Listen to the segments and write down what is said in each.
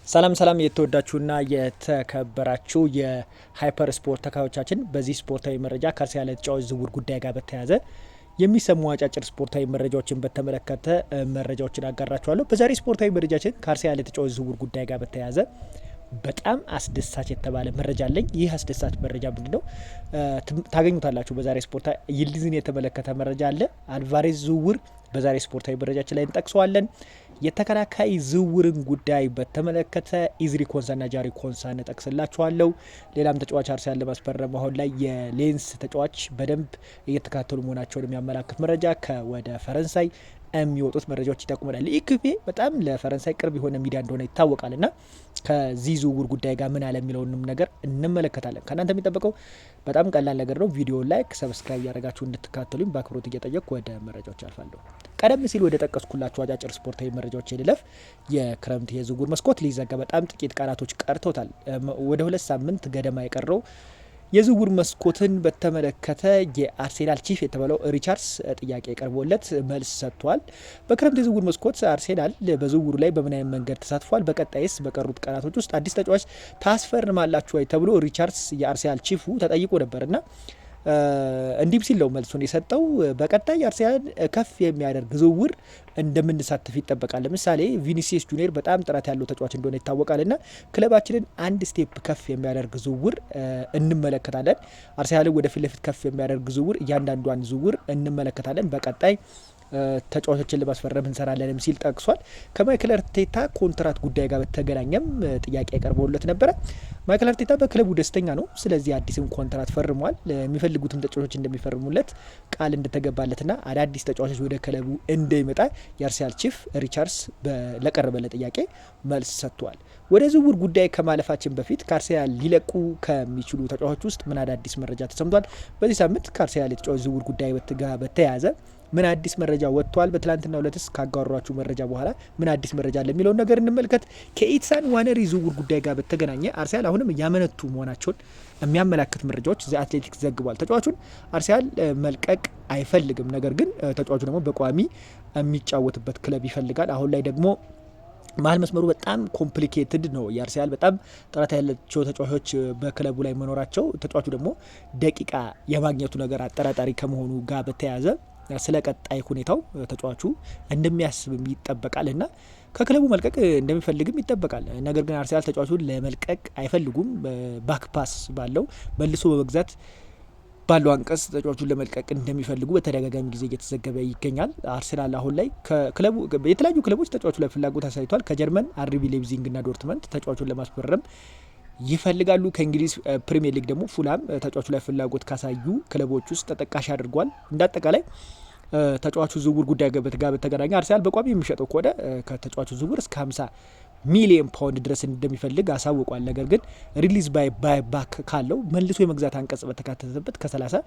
ሰላም የተወዳችሁና የተከበራችሁ የሃይፐር ስፖርት ተካዮቻችን፣ በዚህ ስፖርታዊ መረጃ ከአርሰናል ተጫዋች ዝውውር ጉዳይ ጋር በተያያዘ የሚሰሙ አጫጭር ስፖርታዊ መረጃዎችን በተመለከተ መረጃዎችን አጋራችኋለሁ። በዛሬ ስፖርታዊ መረጃችን ከአርሰናል ተጫዋች ዝውውር ጉዳይ ጋር በተያያዘ በጣም አስደሳች የተባለ መረጃ አለኝ። ይህ አስደሳች መረጃ ምንድነው? ታገኙታላችሁ። በዛሬ ስፖርታዊ ይልዲዝን የተመለከተ መረጃ አለ። አልቫሬዝ ዝውውር በዛሬ ስፖርታዊ መረጃችን ላይ እንጠቅሰዋለን። የተከላካይ ዝውውርን ጉዳይ በተመለከተ ኢዝሪ ኮንሳና ጃሪ ኮንሳ እንጠቅስላችኋለሁ። ሌላም ተጫዋች አርሰናል ለማስፈረም አሁን ላይ የሌንስ ተጫዋች በደንብ እየተከታተሉ መሆናቸውን የሚያመላክት መረጃ ከወደ ፈረንሳይ የሚወጡት መረጃዎች ይጠቁመናል። ኢኩፔ በጣም ለፈረንሳይ ቅርብ የሆነ ሚዲያ እንደሆነ ይታወቃል እና ከዚህ ዝውውር ጉዳይ ጋር ምን አለ የሚለውንም ነገር እንመለከታለን። ከእናንተ የሚጠበቀው በጣም ቀላል ነገር ነው። ቪዲዮ ላይክ፣ ሰብስክራይብ ያደረጋችሁ እንድትከታተሉኝ በአክብሮት እየጠየቅኩ ወደ መረጃዎች አልፋለሁ። ቀደም ሲል ወደ ጠቀስኩላችሁ አጫጭር ስፖርታዊ መረጃዎች ልለፍ። የክረምት የዝውውር መስኮት ሊዘጋ በጣም ጥቂት ቀናቶች ቀርቶታል። ወደ 2 ሳምንት ገደማ የቀረው የዝውውር መስኮትን በተመለከተ የአርሴናል ቺፍ የተባለው ሪቻርድስ ጥያቄ ቀርቦለት መልስ ሰጥቷል። በክረምት የዝውውር መስኮት አርሴናል በዝውውሩ ላይ በምን አይነት መንገድ ተሳትፏል? በቀጣይስ በቀሩት ቀናቶች ውስጥ አዲስ ተጫዋች ታስፈርማላችሁ ወይ ተብሎ ሪቻርድስ የአርሴናል ቺፉ ተጠይቆ ነበርና እንዲህ ሲል ነው መልሱን የሰጠው። በቀጣይ አርሰናል ከፍ የሚያደርግ ዝውውር እንደምንሳተፍ ይጠበቃል። ለምሳሌ ቪኒሲየስ ጁኒየር በጣም ጥራት ያለው ተጫዋች እንደሆነ ይታወቃልና ክለባችንን አንድ ስቴፕ ከፍ የሚያደርግ ዝውውር እንመለከታለን። አርሰናልን ወደፊት ለፊት ከፍ የሚያደርግ ዝውውር፣ እያንዳንዷን ዝውውር እንመለከታለን። በቀጣይ ተጫዋቾችን ለማስፈረም እንሰራለንም ሲል ጠቅሷል። ከማይክል አርቴታ ኮንትራት ጉዳይ ጋር በተገናኘም ጥያቄ ቀርቦለት ነበረ። ማይክል አርቴታ በክለቡ ደስተኛ ነው። ስለዚህ አዲስም ኮንትራት ፈርሟል። የሚፈልጉትም ተጫዋቾች እንደሚፈርሙለት ቃል እንደተገባለትና አዳዲስ ተጫዋቾች ወደ ክለቡ እንደሚመጣ የአርሰናል ቺፍ ሪቻርድስ ለቀረበለ ጥያቄ መልስ ሰጥቷል። ወደ ዝውውር ጉዳይ ከማለፋችን በፊት ከአርሰናል ሊለቁ ከሚችሉ ተጫዋቾች ውስጥ ምን አዳዲስ መረጃ ተሰምቷል? በዚህ ሳምንት ከአርሰናል የተጫዋች ዝውውር ጉዳይ በተያያዘ ምን አዲስ መረጃ ወጥቷል? በትላንትና ዕለትስ ካጋሯችሁ መረጃ በኋላ ምን አዲስ መረጃ አለ የሚለውን ነገር እንመልከት። ከኢትሳን ዋነሪ ዝውውር ጉዳይ ጋር በተገናኘ አርሰናል አሁንም እያመነቱ መሆናቸውን የሚያመላክት መረጃዎች ዘ አትሌቲክስ ዘግቧል። ተጫዋቹን አርሰናል መልቀቅ አይፈልግም፣ ነገር ግን ተጫዋቹ ደግሞ በቋሚ የሚጫወትበት ክለብ ይፈልጋል። አሁን ላይ ደግሞ መሀል መስመሩ በጣም ኮምፕሊኬትድ ነው። የአርሰናል በጣም ጥራት ያላቸው ተጫዋቾች በክለቡ ላይ መኖራቸው ተጫዋቹ ደግሞ ደቂቃ የማግኘቱ ነገር አጠራጣሪ ከመሆኑ ጋር በተያያዘ ስለ ቀጣይ ሁኔታው ተጫዋቹ እንደሚያስብም ይጠበቃል እና ከክለቡ መልቀቅ እንደሚፈልግም ይጠበቃል። ነገር ግን አርሰናል ተጫዋቹን ለመልቀቅ አይፈልጉም። ባክፓስ ባለው መልሶ በመግዛት ባለው አንቀጽ ተጫዋቹን ለመልቀቅ እንደሚፈልጉ በተደጋጋሚ ጊዜ እየተዘገበ ይገኛል። አርሰናል አሁን ላይ የተለያዩ ክለቦች ተጫዋቹ ላይ ፍላጎት አሳይቷል። ከጀርመን አርቢ ሌipzig እና ዶርትመንድ ተጫዋቹን ለማስፈረም ይፈልጋሉ። ከእንግሊዝ ፕሪሚየር ሊግ ደግሞ ፉላም ተጫዋቹ ላይ ፍላጎት ካሳዩ ክለቦች ውስጥ ተጠቃሽ አድርጓል። እንዳጠቃላይ ተጫዋቹ ዝውውር ጉዳይ ጋር በተገናኘ አርሰናል በቋሚ የሚሸጠው ከሆነ ከተጫዋቹ ዝውውር እስከ 50 ሚሊዮን ፓውንድ ድረስ እንደሚፈልግ አሳውቋል። ነገር ግን ሪሊዝ ባይ ባክ ካለው መልሶ የመግዛት አንቀጽ በተካተተበት ከ30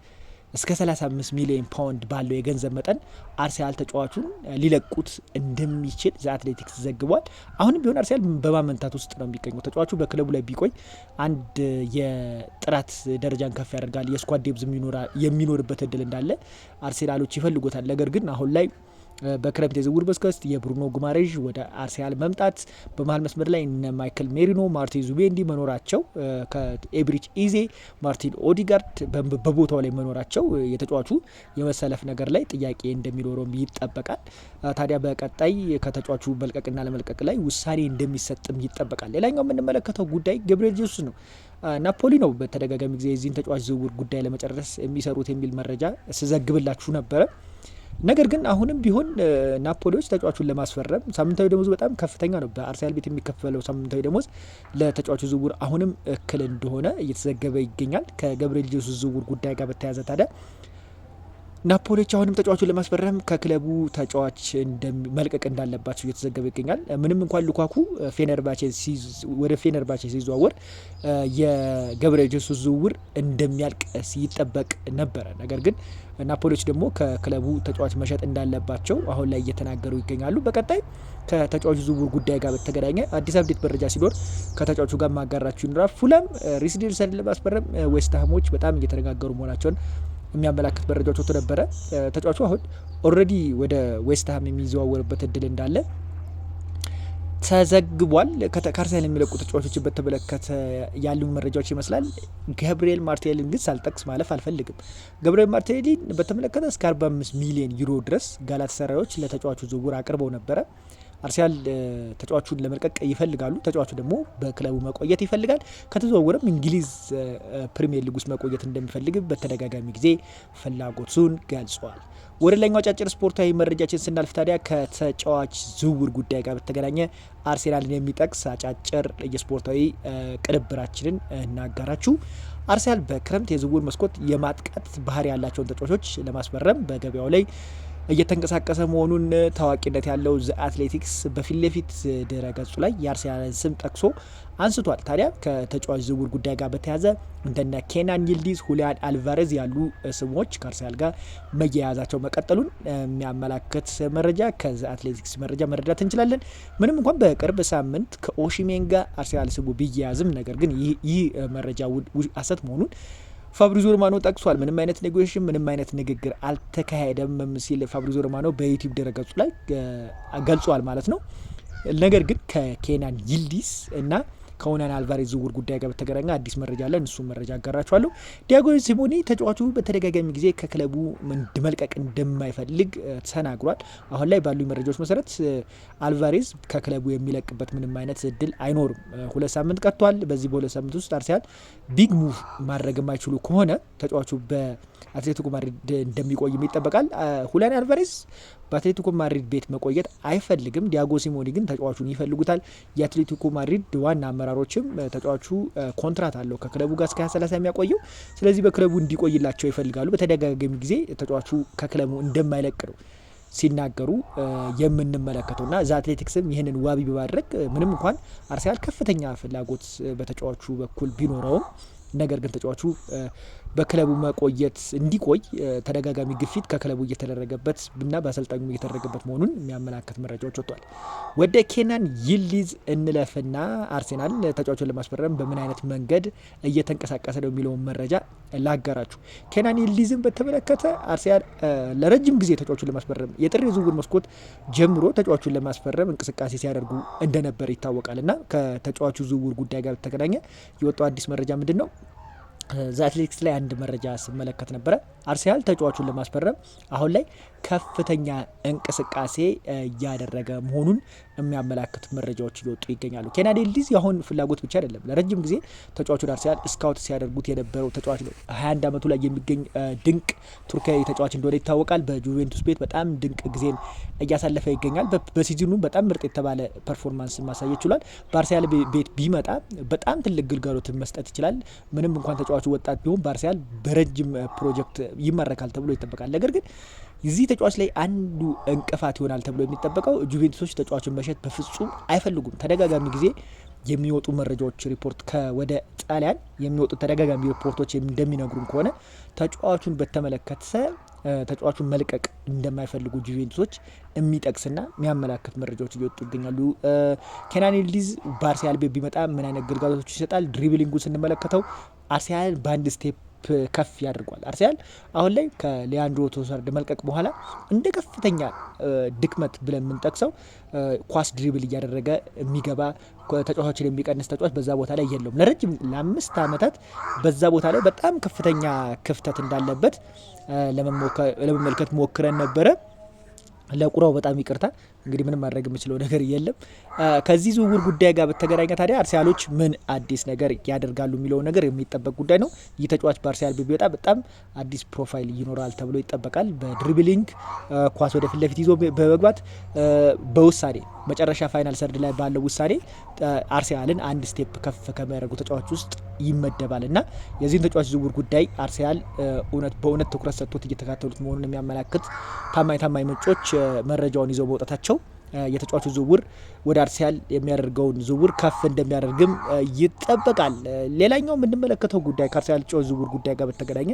እስከ 35 ሚሊዮን ፓውንድ ባለው የገንዘብ መጠን አርሰናል ተጫዋቹን ሊለቁት እንደሚችል ዘ አትሌቲክስ ዘግቧል። አሁንም ቢሆን አርሰናል በማመንታት ውስጥ ነው የሚገኘው። ተጫዋቹ በክለቡ ላይ ቢቆይ አንድ የጥራት ደረጃን ከፍ ያደርጋል፣ የስኳድ ዴብዝ የሚኖርበት እድል እንዳለ አርሰናሎች ይፈልጉታል። ነገር ግን አሁን ላይ በክረምት የዝውውር መስኮት የብሩኖ ጉማሬዥ ወደ አርሰናል መምጣት፣ በመሀል መስመር ላይ እነ ማይክል ሜሪኖ፣ ማርቲን ዙቤንዲ መኖራቸው፣ ከኤብሪች ኢዜ፣ ማርቲን ኦዲጋርድ በቦታው ላይ መኖራቸው የተጫዋቹ የመሰለፍ ነገር ላይ ጥያቄ እንደሚኖረው ይጠበቃል። ታዲያ በቀጣይ ከተጫዋቹ መልቀቅና ለመልቀቅ ላይ ውሳኔ እንደሚሰጥም ይጠበቃል። ሌላኛው የምንመለከተው ጉዳይ ገብርኤል ጄሱስ ነው። ናፖሊ ነው በተደጋጋሚ ጊዜ የዚህን ተጫዋች ዝውውር ጉዳይ ለመጨረስ የሚሰሩት የሚል መረጃ ስዘግብላችሁ ነበረ። ነገር ግን አሁንም ቢሆን ናፖሊዎች ተጫዋቹን ለማስፈረም ሳምንታዊ ደሞዝ በጣም ከፍተኛ ነው። በአርሰናል ቤት የሚከፈለው ሳምንታዊ ደሞዝ ለተጫዋቹ ዝውውር አሁንም እክል እንደሆነ እየተዘገበ ይገኛል። ከገብርኤል ጄሱስ ዝውውር ጉዳይ ጋር በተያያዘ ታዲያ ናፖሊዎች አሁንም ተጫዋቹን ለማስፈረም ከክለቡ ተጫዋች መልቀቅ እንዳለባቸው እየተዘገበ ይገኛል። ምንም እንኳን ሉካኩ ወደ ፌነርባቼ ሲዘዋወር የገብርኤል ጄሱስ ዝውውር እንደሚያልቅ ሲጠበቅ ነበረ። ነገር ግን ናፖሊዎች ደግሞ ከክለቡ ተጫዋች መሸጥ እንዳለባቸው አሁን ላይ እየተናገሩ ይገኛሉ። በቀጣይ ከተጫዋቹ ዝውውር ጉዳይ ጋር በተገናኘ አዲስ አፕዴት መረጃ ሲኖር ከተጫዋቹ ጋር ማጋራችሁ ይኖራል። ፉላም ሪስ ኔልሰንን ለማስፈረም ዌስትሃሞች በጣም እየተነጋገሩ መሆናቸውን የሚያመላክት መረጃዎች ወጥቶ ነበረ። ተጫዋቹ አሁን ኦልሬዲ ወደ ዌስትሃም የሚዘዋወርበት እድል እንዳለ ተዘግቧል። ከአርሰናል የሚለቁ ተጫዋቾችን በተመለከተ ያሉ መረጃዎች ይመስላል። ገብርኤል ማርቲኔሊን ግን ሳልጠቅስ ማለፍ አልፈልግም። ገብርኤል ማርቲኔሊን በተመለከተ እስከ 45 ሚሊዮን ዩሮ ድረስ ጋላታሳራዮች ለተጫዋቹ ዝውውር አቅርበው ነበረ። አርሰናል ተጫዋቹን ለመልቀቅ ይፈልጋሉ። ተጫዋቹ ደግሞ በክለቡ መቆየት ይፈልጋል። ከተዘዋወረም እንግሊዝ ፕሪሚየር ሊግ ውስጥ መቆየት እንደሚፈልግ በተደጋጋሚ ጊዜ ፍላጎቱን ገልጿል። ወደ ላይኛው አጫጭር ስፖርታዊ መረጃችን ስናልፍ ታዲያ ከተጫዋች ዝውውር ጉዳይ ጋር በተገናኘ አርሰናልን የሚጠቅስ አጫጭር የስፖርታዊ ቅንብራችንን እናጋራችሁ። አርሰናል በክረምት የዝውውር መስኮት የማጥቃት ባህሪ ያላቸውን ተጫዋቾች ለማስፈረም በገበያው ላይ እየተንቀሳቀሰ መሆኑን ታዋቂነት ያለው ዘ አትሌቲክስ በፊት ለፊት ድረ ገጹ ላይ የአርሰናልን ስም ጠቅሶ አንስቷል። ታዲያ ከተጫዋች ዝውውር ጉዳይ ጋር በተያያዘ እንደነ ኬናን ይልዲዝ፣ ሁሊያን አልቫሬዝ ያሉ ስሞች ከአርሰናል ጋር መያያዛቸው መቀጠሉን የሚያመላክት መረጃ ከዘ አትሌቲክስ መረጃ መረዳት እንችላለን። ምንም እንኳን በቅርብ ሳምንት ከኦሺሜን ጋር አርሰናል ስሙ ቢያያዝም ነገር ግን ይህ መረጃ ሐሰት መሆኑን ፋብሪዞ ሮማኖ ጠቅሷል። ምንም አይነት ኔጎሽን ምንም አይነት ንግግር አልተካሄደም ሲል ፋብሪዞ ሮማኖ በዩቲዩብ ድረገጹ ላይ ገልጿል ማለት ነው። ነገር ግን ከኬናን ይልዲዝ እና ከሁሊያን አልቫሬዝ ዝውውር ጉዳይ ጋር በተገናኘ አዲስ መረጃ አለ። እሱም መረጃ አጋራችኋለሁ። ዲያጎ ሲሞኔ ተጫዋቹ በተደጋጋሚ ጊዜ ከክለቡ መልቀቅ እንደማይፈልግ ተናግሯል። አሁን ላይ ባሉ መረጃዎች መሰረት አልቫሬዝ ከክለቡ የሚለቅበት ምንም አይነት እድል አይኖርም። 2 ሳምንት ቀጥቷል። በዚህ በ2 ሳምንት ውስጥ አርሰናል ቢግ ሙቭ ማድረግ የማይችሉ ከሆነ ተጫዋቹ በአትሌቲኮ ማድሪድ እንደሚቆይም ይጠበቃል። ሁሊያን አልቫሬዝ በአትሌቲኮ ማድሪድ ቤት መቆየት አይፈልግም። ዲያጎ ሲሞኔ ግን ተጫዋቹን ይፈልጉታል። የአትሌቲኮ ማድሪድ ዋና አመራሮችም ተጫዋቹ ኮንትራት አለው ከክለቡ ጋር እስከ 2030 የሚያቆየው። ስለዚህ በክለቡ እንዲቆይላቸው ይፈልጋሉ። በተደጋጋሚ ጊዜ ተጫዋቹ ከክለቡ እንደማይለቅ ነው ሲናገሩ የምንመለከተውና ዘ አትሌቲክስም ይህንን ዋቢ በማድረግ ምንም እንኳን አርሰናል ከፍተኛ ፍላጎት በተጫዋቹ በኩል ቢኖረውም ነገር ግን ተጫዋቹ በክለቡ መቆየት እንዲቆይ ተደጋጋሚ ግፊት ከክለቡ እየተደረገበት እና በአሰልጣኙ እየተደረገበት መሆኑን የሚያመላክት መረጃዎች ወጥቷል። ወደ ኬናን ይልዲዝ እንለፍና አርሰናል ተጫዋቹን ለማስፈረም በምን አይነት መንገድ እየተንቀሳቀሰ ነው የሚለውን መረጃ ላጋራችሁ። ኬናን ይልዲዝን በተመለከተ አርሰናል ለረጅም ጊዜ ተጫዋቹን ለማስፈረም የጥር የዝውውር መስኮት ጀምሮ ተጫዋቹን ለማስፈረም እንቅስቃሴ ሲያደርጉ እንደነበር ይታወቃል እና ከተጫዋቹ ዝውውር ጉዳይ ጋር በተገናኘ የወጣው አዲስ መረጃ ምንድን ነው? ዘ አትሌቲክስ ላይ አንድ መረጃ ስመለከት ነበረ። አርሰናል ተጫዋቹን ለማስፈረም አሁን ላይ ከፍተኛ እንቅስቃሴ እያደረገ መሆኑን የሚያመላክት መረጃዎች እየወጡ ይገኛሉ። ኬናን ይልዲዝ የአሁን ፍላጎት ብቻ አይደለም። ለረጅም ጊዜ ተጫዋቹን አርሰናል ስካውት ሲያደርጉት የነበረው ተጫዋች ነው። 21 ዓመቱ ላይ የሚገኝ ድንቅ ቱርካዊ ተጫዋች እንደሆነ ይታወቃል። በጁቬንቱስ ቤት በጣም ድንቅ ጊዜን እያሳለፈ ይገኛል። በሲዝኑ በጣም ምርጥ የተባለ ፐርፎርማንስ ማሳየት ችሏል። በአርሰናል ቤት ቢመጣ በጣም ትልቅ ግልጋሎትን መስጠት ይችላል። ምንም እንኳን ተጫዋቹ ወጣት ቢሆን በአርሰናል በረጅም ፕሮጀክት ይመረካል ተብሎ ይጠበቃል። ነገር ግን እዚህ ተጫዋች ላይ አንዱ እንቅፋት ይሆናል ተብሎ የሚጠበቀው ጁቬንቱሶች ተጫዋቹን መሸጥ በፍጹም አይፈልጉም። ተደጋጋሚ ጊዜ የሚወጡ መረጃዎች ሪፖርት ወደ ጣሊያን የሚወጡ ተደጋጋሚ ሪፖርቶች እንደሚነግሩን ከሆነ ተጫዋቹን በተመለከተ ተጫዋቹን መልቀቅ እንደማይፈልጉ ጁቬንቱሶች የሚጠቅስና የሚያመላክት መረጃዎች እየወጡ ይገኛሉ። ኬናን ይልዲዝ በአርሰናል ቤት ቢመጣ ምን አይነት ግልጋሎቶች ይሰጣል? ድሪብሊንጉ ስንመለከተው አርሰናል በአንድ ስቴፕ ከፍ ያደርጓል። አርሰናል አሁን ላይ ከሊያንድሮ ትሮሳርድ መልቀቅ በኋላ እንደ ከፍተኛ ድክመት ብለን የምንጠቅሰው ኳስ ድሪብል እያደረገ የሚገባ ተጫዋቾችን የሚቀንስ ተጫዋች በዛ ቦታ ላይ የለውም። ለ5 ዓመታት በዛ ቦታ ላይ በጣም ከፍተኛ ክፍተት እንዳለበት ለመመልከት ሞክረን ነበረ። ለቁራው በጣም ይቅርታ እንግዲህ ምንም ማድረግ የምችለው ነገር የለም። ከዚህ ዝውውር ጉዳይ ጋር በተገናኘ ታዲያ አርሰናሎች ምን አዲስ ነገር ያደርጋሉ የሚለው ነገር የሚጠበቅ ጉዳይ ነው። ይህ ተጫዋች በአርሰናል ቢወጣ በጣም አዲስ ፕሮፋይል ይኖራል ተብሎ ይጠበቃል። በድሪብሊንግ ኳስ ወደ ፊት ለፊት ይዞ በመግባት በውሳኔ መጨረሻ ፋይናል ሰርድ ላይ ባለው ውሳኔ አርሰናልን አንድ ስቴፕ ከፍ ከሚያደርጉ ተጫዋች ውስጥ ይመደባል እና የዚህን ተጫዋች ዝውውር ጉዳይ አርሰናል በእውነት ትኩረት ሰጥቶት እየተካተሉት መሆኑን የሚያመላክት ታማኝ ምንጮች መረጃውን ይዘው መውጣታቸው የተጫዋቹ ዝውውር ወደ አርሰናል የሚያደርገውን ዝውውር ከፍ እንደሚያደርግም ይጠበቃል። ሌላኛው የምንመለከተው ጉዳይ ከአርሰናል ተጫዋች ዝውውር ጉዳይ ጋር በተገናኘ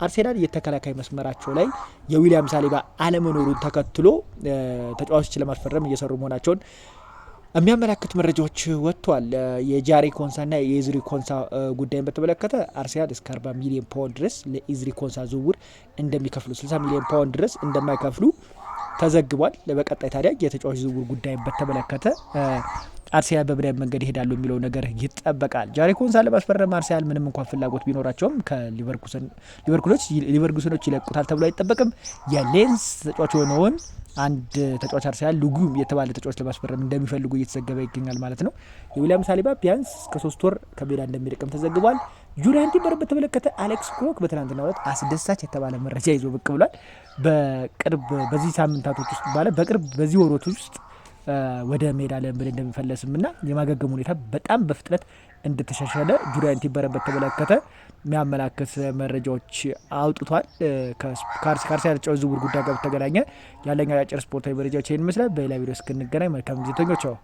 አርሰናል የተከላካይ መስመራቸው ላይ የዊሊያም ሳሊባ አለመኖሩን ተከትሎ ተጫዋቾች ለማስፈረም እየሰሩ መሆናቸውን የሚያመላክት መረጃዎች ወጥቷል። የጃሬ ኮንሳና የኢዝሪ ኮንሳ ጉዳይን በተመለከተ አርሰናል እስከ 40 ሚሊዮን ፓውንድ ድረስ ለኢዝሪ ኮንሳ ዝውውር እንደሚከፍሉ 60 ሚሊዮን ፓውንድ ድረስ እንደማይከፍሉ ተዘግቧል። በቀጣይ ታዲያ የተጫዋች ዝውውር ጉዳይን በተመለከተ አርሰናል በምን አይነት መንገድ ይሄዳሉ የሚለው ነገር ይጠበቃል። ጃሬ ኮንሳን ለማስፈረም አርሰናል ምንም እንኳን ፍላጎት ቢኖራቸውም ሊቨርኩሰኖች ይለቁታል ተብሎ አይጠበቅም። የሌንስ ተጫዋች የሆነውን አንድ ተጫዋች አርሰናል ሉጉም የተባለ ተጫዋች ለማስፈረም እንደሚፈልጉ እየተዘገበ ይገኛል ማለት ነው። የዊሊያም ሳሊባ ቢያንስ ከ3 ወር ከሜዳ እንደሚርቅም ተዘግቧል። ጁሪያን ቲምበርን በተመለከተ አሌክስ ክሮክ በትናንትናው ዕለት አስደሳች የተባለ መረጃ ይዞ ብቅ ብሏል። በዚህ ሳምንታቶች ውስጥ በቅርብ በዚህ ወሮች ውስጥ ወደ ሜዳ ለምን እንደሚፈለስም እና የማገገም ሁኔታ በጣም በፍጥነት እንደተሻሻለ ጁሪያን ቲምበርን በተመለከተ የሚያመላክት መረጃዎች አውጥቷል። ከአርሰናል ተጫዋች ዝውውር ጉዳይ ጋር በተገናኘ ያለኝ አጭር ስፖርታዊ መረጃዎች ይህን ይመስላል። በሌላ ቪዲዮ እስክንገናኝ መልካም ጊዜ ተኞቻው።